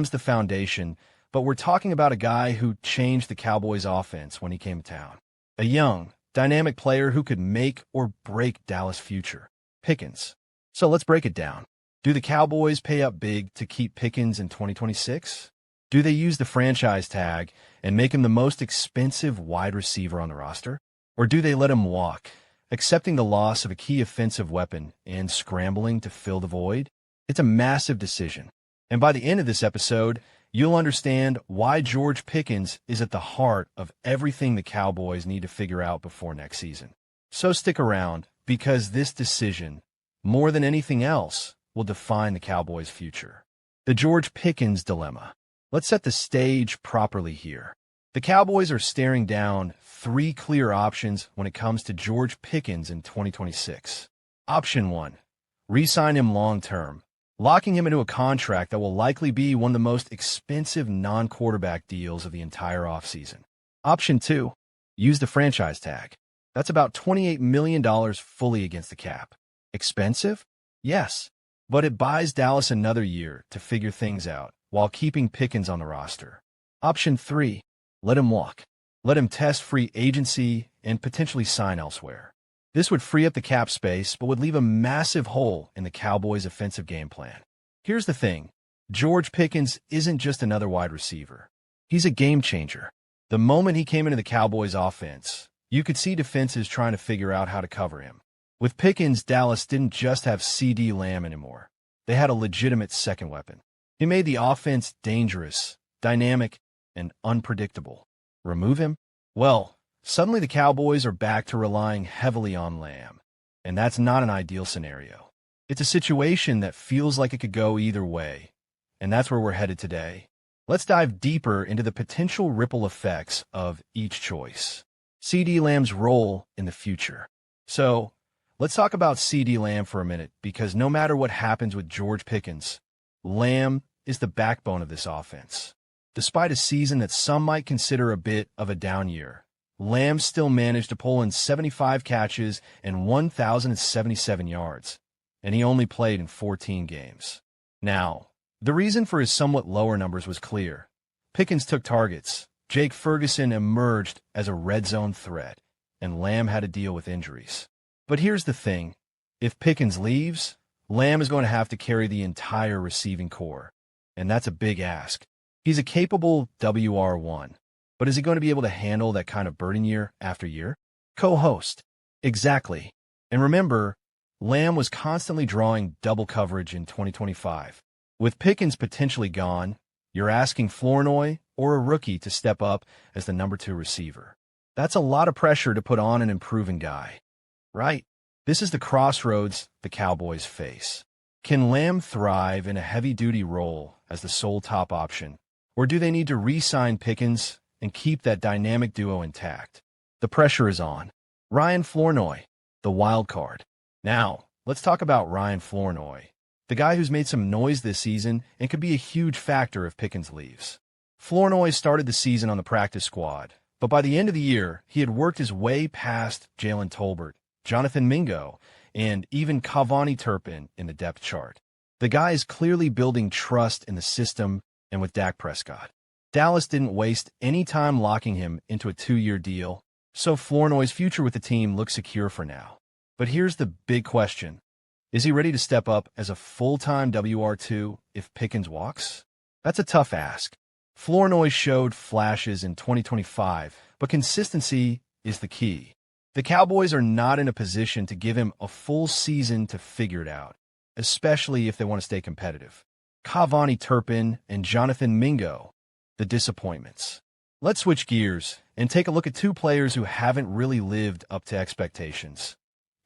the foundation, but we're talking about a guy who changed the Cowboys offense when he came to town. A young, dynamic player who could make or break Dallas' future. Pickens. So let's break it down. Do the Cowboys pay up big to keep Pickens in 2026? Do they use the franchise tag and make him the most expensive wide receiver on the roster? Or do they let him walk, accepting the loss of a key offensive weapon and scrambling to fill the void? It's a massive decision. And by the end of this episode, you'll understand why George Pickens is at the heart of everything the Cowboys need to figure out before next season. So stick around, because this decision, more than anything else, will define the Cowboys' future. The George Pickens dilemma. Let's set the stage properly here. The Cowboys are staring down three clear options when it comes to George Pickens in 2026. Option 1. Re-sign him long-term, locking him into a contract that will likely be one of the most expensive non-quarterback deals of the entire offseason. Option 2. Use the franchise tag. That's about $28 million fully against the cap. Expensive? Yes, but it buys Dallas another year to figure things out while keeping Pickens on the roster. Option 3. Let him walk. Let him test free agency and potentially sign elsewhere. This would free up the cap space, but would leave a massive hole in the Cowboys' offensive game plan. Here's the thing. George Pickens isn't just another wide receiver. He's a game changer. The moment he came into the Cowboys' offense, you could see defenses trying to figure out how to cover him. With Pickens, Dallas didn't just have CeeDee Lamb anymore. They had a legitimate second weapon. He made the offense dangerous, dynamic, and unpredictable. Remove him? Well, suddenly the Cowboys are back to relying heavily on Lamb. And that's not an ideal scenario. It's a situation that feels like it could go either way. And that's where we're headed today. Let's dive deeper into the potential ripple effects of each choice. CeeDee Lamb's role in the future. So, let's talk about CeeDee Lamb for a minute, because no matter what happens with George Pickens, Lamb is the backbone of this offense. Despite a season that some might consider a bit of a down year, Lamb still managed to pull in 75 catches and 1,077 yards, and he only played in 14 games. Now, the reason for his somewhat lower numbers was clear. Pickens took targets, Jake Ferguson emerged as a red zone threat, and Lamb had to deal with injuries. But here's the thing. If Pickens leaves, Lamb is going to have to carry the entire receiving core, and that's a big ask. He's a capable WR1, but is he going to be able to handle that kind of burden year after year? Co-host. Exactly. And remember, Lamb was constantly drawing double coverage in 2025. With Pickens potentially gone, you're asking Flournoy or a rookie to step up as the number 2 receiver. That's a lot of pressure to put on an improving guy. Right? This is the crossroads the Cowboys face. Can Lamb thrive in a heavy-duty role as the sole top option, or do they need to re-sign Pickens and keep that dynamic duo intact? The pressure is on. Ryan Flournoy, the wild card. Now, let's talk about Ryan Flournoy, the guy who's made some noise this season and could be a huge factor if Pickens leaves. Flournoy started the season on the practice squad, but by the end of the year, he had worked his way past Jalen Tolbert, Jonathan Mingo, and even Cavani Turpin in the depth chart. The guy is clearly building trust in the system and with Dak Prescott. Dallas didn't waste any time locking him into a 2-year deal, so Flournoy's future with the team looks secure for now. But here's the big question. Is he ready to step up as a full-time WR2 if Pickens walks? That's a tough ask. Flournoy showed flashes in 2025, but consistency is the key. The Cowboys are not in a position to give him a full season to figure it out, especially if they want to stay competitive. Cavani Turpin and Jonathan Mingo, the disappointments. Let's switch gears and take a look at 2 players who haven't really lived up to expectations.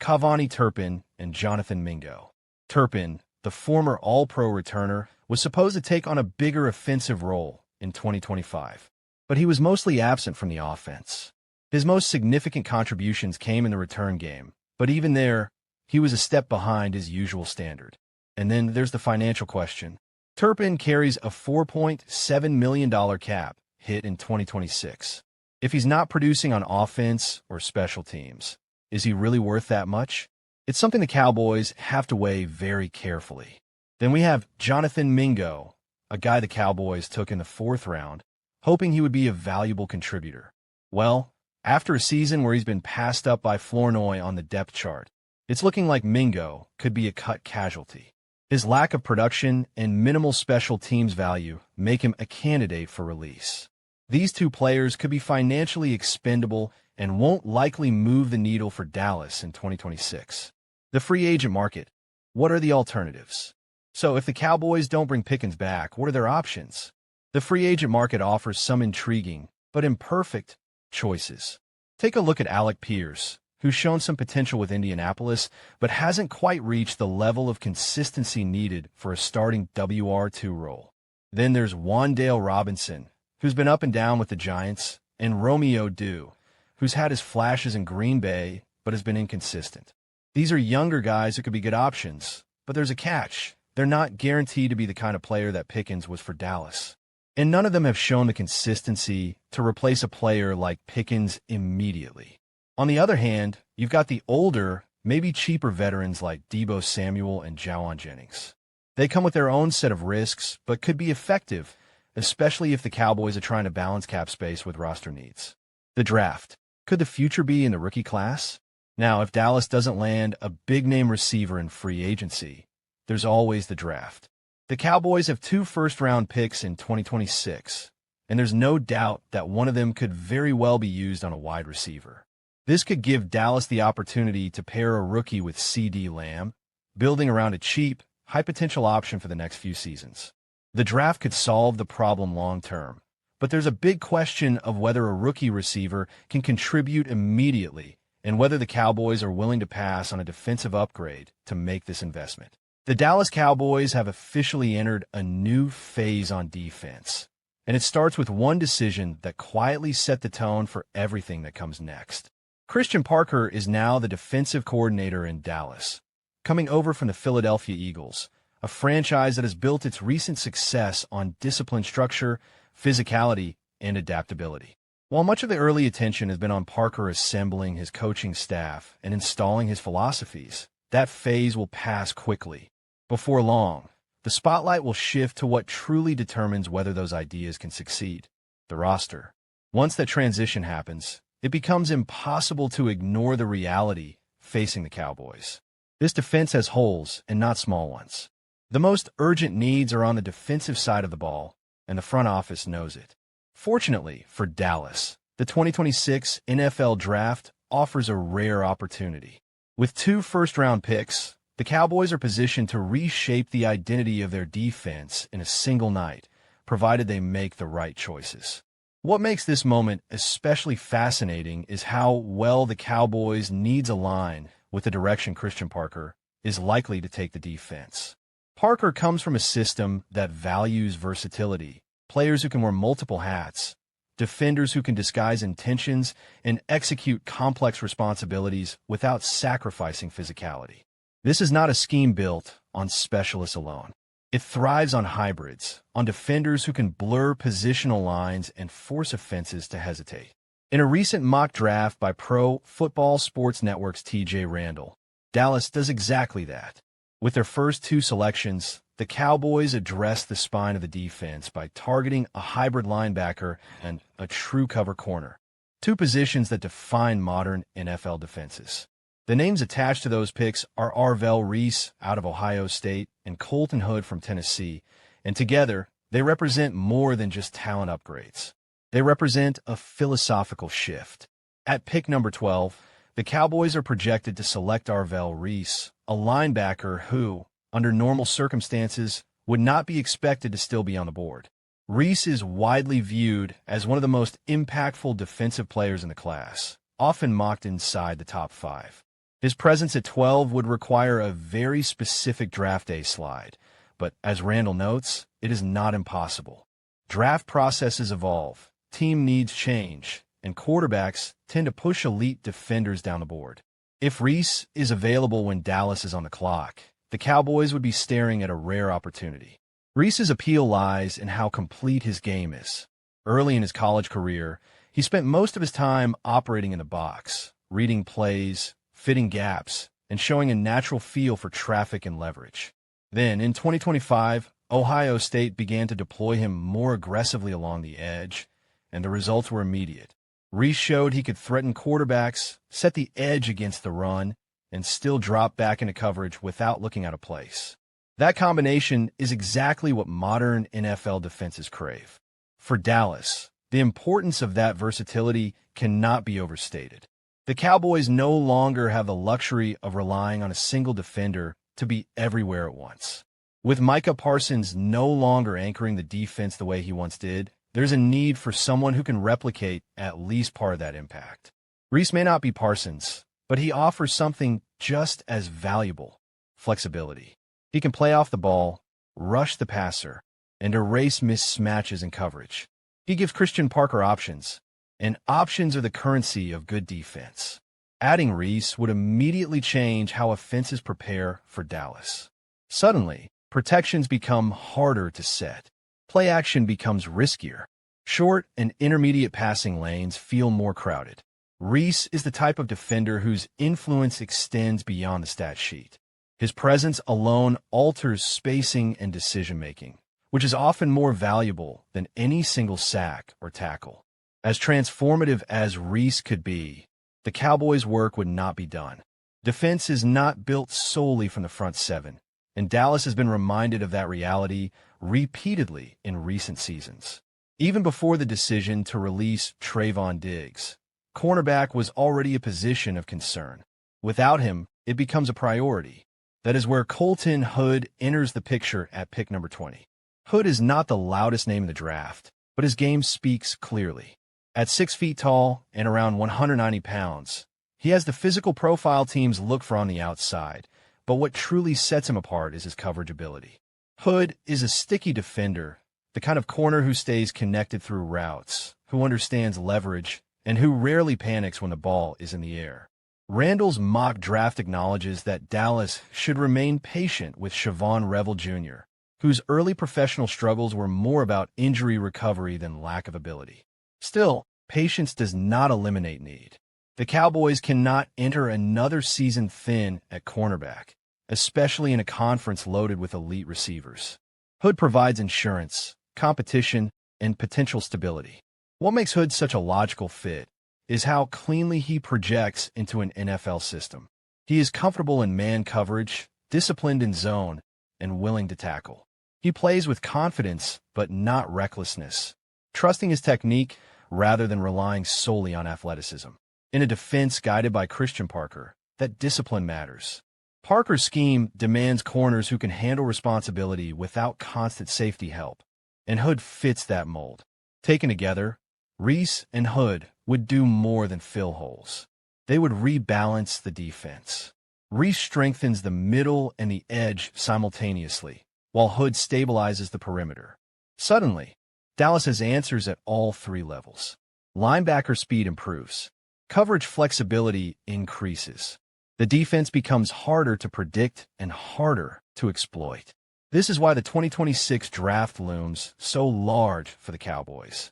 Cavani Turpin and Jonathan Mingo. Turpin, the former All-Pro returner, was supposed to take on a bigger offensive role in 2025, but he was mostly absent from the offense. His most significant contributions came in the return game, but even there, he was a step behind his usual standard. And then there's the financial question. Turpin carries a $4.7 million cap hit in 2026. If he's not producing on offense or special teams, is he really worth that much? It's something the Cowboys have to weigh very carefully. Then we have Jonathan Mingo, a guy the Cowboys took in the 4th round, hoping he would be a valuable contributor. Well, after a season where he's been passed up by Flournoy on the depth chart, it's looking like Mingo could be a cut casualty. His lack of production and minimal special teams value make him a candidate for release. These two players could be financially expendable and won't likely move the needle for Dallas in 2026. The free agent market. What are the alternatives? So if the Cowboys don't bring Pickens back, what are their options? The free agent market offers some intriguing, but imperfect, choices. Take a look at Alec Pierce, who's shown some potential with Indianapolis, but hasn't quite reached the level of consistency needed for a starting WR2 role. Then there's Wan'Dale Robinson, who's been up and down with the Giants, and Romeo Dew, who's had his flashes in Green Bay, but has been inconsistent. These are younger guys who could be good options, but there's a catch. They're not guaranteed to be the kind of player that Pickens was for Dallas. And none of them have shown the consistency to replace a player like Pickens immediately. On the other hand, you've got the older, maybe cheaper veterans like Deebo Samuel and Jawan Jennings. They come with their own set of risks, but could be effective, especially if the Cowboys are trying to balance cap space with roster needs. The draft. Could the future be in the rookie class? Now, if Dallas doesn't land a big-name receiver in free agency, there's always the draft. The Cowboys have 2 first-round picks in 2026, and there's no doubt that one of them could very well be used on a wide receiver. This could give Dallas the opportunity to pair a rookie with CeeDee Lamb, building around a cheap, high-potential option for the next few seasons. The draft could solve the problem long-term, but there's a big question of whether a rookie receiver can contribute immediately and whether the Cowboys are willing to pass on a defensive upgrade to make this investment. The Dallas Cowboys have officially entered a new phase on defense, and it starts with one decision that quietly set the tone for everything that comes next. Christian Parker is now the defensive coordinator in Dallas, coming over from the Philadelphia Eagles, a franchise that has built its recent success on disciplined structure, physicality, and adaptability. While much of the early attention has been on Parker assembling his coaching staff and installing his philosophies, that phase will pass quickly. Before long, the spotlight will shift to what truly determines whether those ideas can succeed: the roster. Once that transition happens, it becomes impossible to ignore the reality facing the Cowboys. This defense has holes, and not small ones. The most urgent needs are on the defensive side of the ball, and the front office knows it. Fortunately for Dallas, the 2026 NFL Draft offers a rare opportunity. With 2 first-round picks, the Cowboys are positioned to reshape the identity of their defense in a single night, provided they make the right choices. What makes this moment especially fascinating is how well the Cowboys' needs align with the direction Christian Parker is likely to take the defense. Parker comes from a system that values versatility, players who can wear multiple hats, defenders who can disguise intentions and execute complex responsibilities without sacrificing physicality. This is not a scheme built on specialists alone. It thrives on hybrids, on defenders who can blur positional lines and force offenses to hesitate. In a recent mock draft by Pro Football Sports Network's TJ Randall, Dallas does exactly that. With their first 2 selections, the Cowboys address the spine of the defense by targeting a hybrid linebacker and a true cover corner, 2 positions that define modern NFL defenses. The names attached to those picks are Arvell Reese out of Ohio State and Colton Hood from Tennessee, and together they represent more than just talent upgrades. They represent a philosophical shift. At pick number 12, the Cowboys are projected to select Arvell Reese, a linebacker who, under normal circumstances, would not be expected to still be on the board. Reese is widely viewed as one of the most impactful defensive players in the class, often mocked inside the top 5. His presence at 12 would require a very specific draft day slide, but as Randall notes, it is not impossible. Draft processes evolve, team needs change, and quarterbacks tend to push elite defenders down the board. If Reese is available when Dallas is on the clock, the Cowboys would be staring at a rare opportunity. Reese's appeal lies in how complete his game is. Early in his college career, he spent most of his time operating in the box, reading plays, fitting gaps, and showing a natural feel for traffic and leverage. Then, in 2025, Ohio State began to deploy him more aggressively along the edge, and the results were immediate. Reese showed he could threaten quarterbacks, set the edge against the run, and still drop back into coverage without looking out of place. That combination is exactly what modern NFL defenses crave. For Dallas, the importance of that versatility cannot be overstated. The Cowboys no longer have the luxury of relying on a single defender to be everywhere at once. With Micah Parsons no longer anchoring the defense the way he once did, there's a need for someone who can replicate at least part of that impact. Reese may not be Parsons, but he offers something just as valuable: flexibility. He can play off the ball, rush the passer, and erase mismatches in coverage. He gives Christian Parker options, and options are the currency of good defense. Adding Reese would immediately change how offenses prepare for Dallas. Suddenly, protections become harder to set. Play action becomes riskier. Short and intermediate passing lanes feel more crowded. Reese is the type of defender whose influence extends beyond the stat sheet. His presence alone alters spacing and decision-making, which is often more valuable than any single sack or tackle. As transformative as Reese could be, the Cowboys' work would not be done. Defense is not built solely from the front seven, and Dallas has been reminded of that reality repeatedly in recent seasons. Even before the decision to release Trayvon Diggs, cornerback was already a position of concern. Without him, it becomes a priority. That is where Colton Hood enters the picture at pick number 20. Hood is not the loudest name in the draft, but his game speaks clearly. At 6 feet tall and around 190 pounds, he has the physical profile teams look for on the outside, but what truly sets him apart is his coverage ability. Hood is a sticky defender, the kind of corner who stays connected through routes, who understands leverage, and who rarely panics when the ball is in the air. Randall's mock draft acknowledges that Dallas should remain patient with Siobhan Revel Jr., whose early professional struggles were more about injury recovery than lack of ability. Still, patience does not eliminate need. The Cowboys cannot enter another season thin at cornerback, especially in a conference loaded with elite receivers. Hood provides insurance, competition, and potential stability. What makes Hood such a logical fit is how cleanly he projects into an NFL system. He is comfortable in man coverage, disciplined in zone, and willing to tackle. He plays with confidence, but not recklessness, trusting his technique rather than relying solely on athleticism. In a defense guided by Christian Parker, that discipline matters. Parker's scheme demands corners who can handle responsibility without constant safety help, and Hood fits that mold. Taken together, Reese and Hood would do more than fill holes. They would rebalance the defense. Reese strengthens the middle and the edge simultaneously, while Hood stabilizes the perimeter. Suddenly, Dallas has answers at all three levels. Linebacker speed improves. Coverage flexibility increases. The defense becomes harder to predict and harder to exploit. This is why the 2026 draft looms so large for the Cowboys.